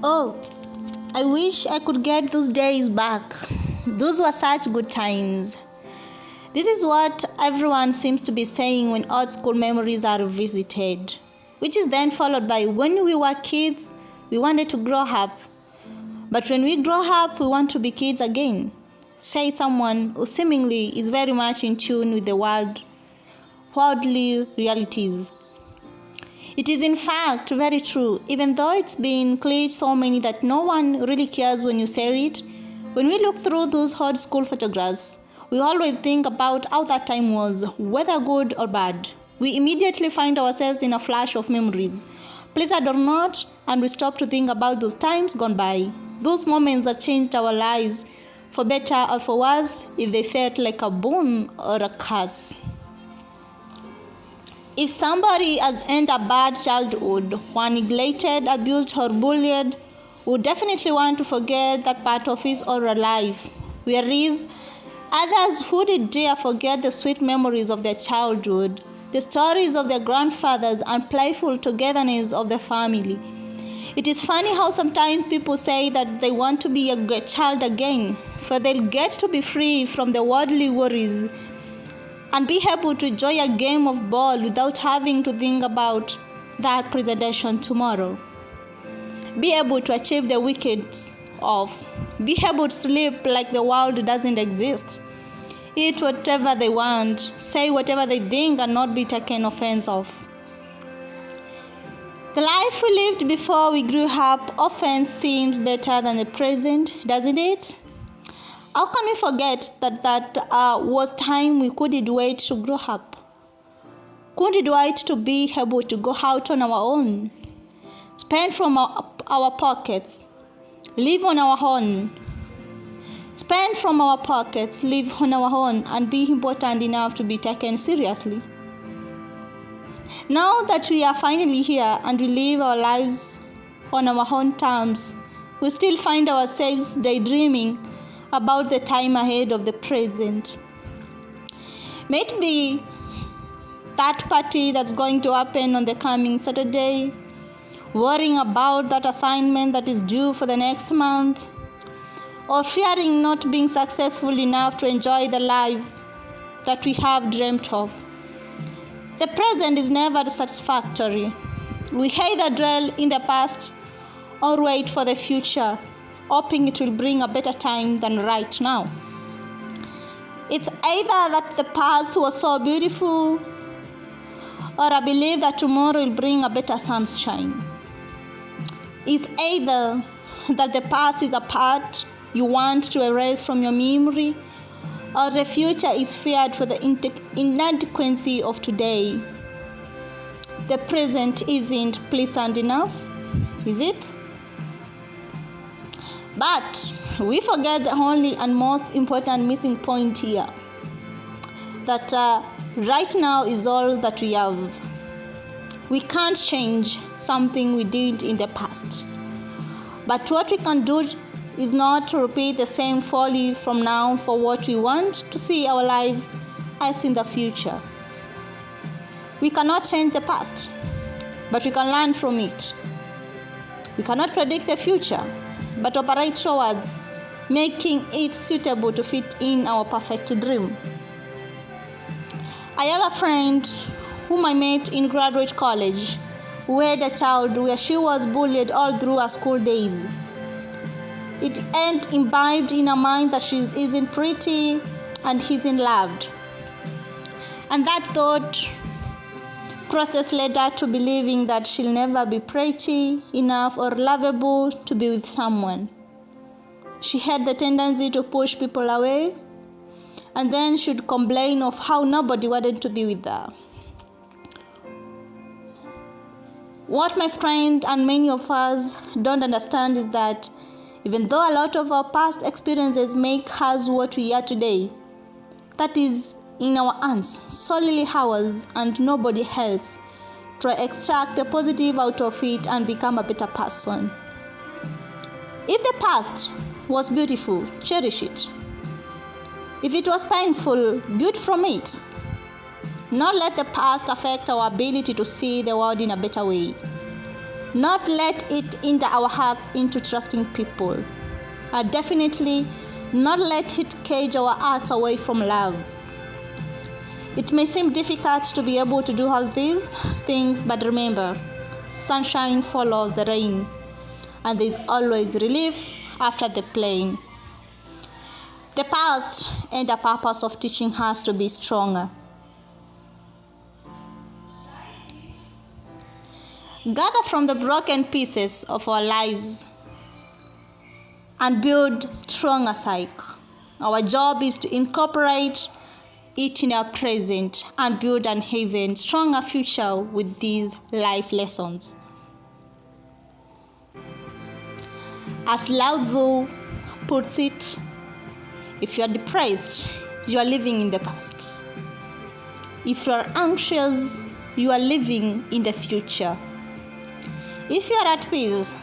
Oh, I wish I could get those days back. Those were such good times. This is what everyone seems to be saying when old school memories are revisited, which is then followed by when we were kids, we wanted to grow up. But when we grow up, we want to be kids again, said someone who seemingly is very much in tune with the worldly realities. It is in fact very true, even though it's been cliched so many that no one really cares when you say it. When we look through those old school photographs, we always think about how that time was, whether good or bad. We immediately find ourselves in a flash of memories, pleasant or not, and we stop to think about those times gone by, those moments that changed our lives, for better or for worse, if they felt like a boon or a curse. If somebody has had a bad childhood, one neglected, abused, or bullied, we would definitely want to forget that part of his or her life. Whereas others who did dare forget the sweet memories of their childhood, the stories of their grandfathers, and playful togetherness of their family. It is funny how sometimes people say that they want to be a great child again, for they'll get to be free from the worldly worries and be able to enjoy a game of ball without having to think about that presentation tomorrow. Be able to achieve the wickets of, be able to sleep like the world doesn't exist. Eat whatever they want, say whatever they think, and not be taken offense of. The life we lived before we grew up often seems better than the present, doesn't it? How can we forget that was time we couldn't wait to grow up? Couldn't wait to be able to go out on our own, spend from our pockets, live on our own. Spend from our pockets, live on our own, and be important enough to be taken seriously. Now that we are finally here and we live our lives on our own terms, we still find ourselves daydreaming about the time ahead of the present. May it be that party that's going to happen on the coming Saturday, worrying about that assignment that is due for the next month, or fearing not being successful enough to enjoy the life that we have dreamt of. The present is never satisfactory. We either dwell in the past or wait for the future, hoping it will bring a better time than right now. It's either that the past was so beautiful, or I believe that tomorrow will bring a better sunshine. It's either that the past is a part you want to erase from your memory, or the future is feared for the inadequacy of today. The present isn't pleasant enough, is it? But we forget the only and most important missing point here, that right now is all that we have. We can't change something we did in the past. But what we can do is not to repeat the same folly from now for what we want to see our life as in the future. We cannot change the past, but we can learn from it. We cannot predict the future, but operate towards making it suitable to fit in our perfect dream. I have a friend whom I met in graduate college who had a child where she was bullied all through her school days. It had imbibed in her mind that she isn't pretty and isn't loved. And that thought process led her to believing that she'll never be pretty enough or lovable to be with someone. She had the tendency to push people away, and then she'd complain of how nobody wanted to be with her. What my friend and many of us don't understand is that even though a lot of our past experiences make us what we are today, that is in our hands, solely ours and nobody else, to extract the positive out of it and become a better person. If the past was beautiful, cherish it. If it was painful, build from it. Not let the past affect our ability to see the world in a better way. Not let it hinder our hearts into trusting people. And definitely not let it cage our hearts away from love. It may seem difficult to be able to do all these things, but remember, sunshine follows the rain, and there is always relief after the pain. The past and the purpose of teaching us to be stronger. Gather from the broken pieces of our lives and build stronger psyche. Our job is to incorporate it in our present and build an even stronger future with these life lessons. As Lao Tzu puts it, if you are depressed, you are living in the past. If you are anxious, you are living in the future. If you are at peace,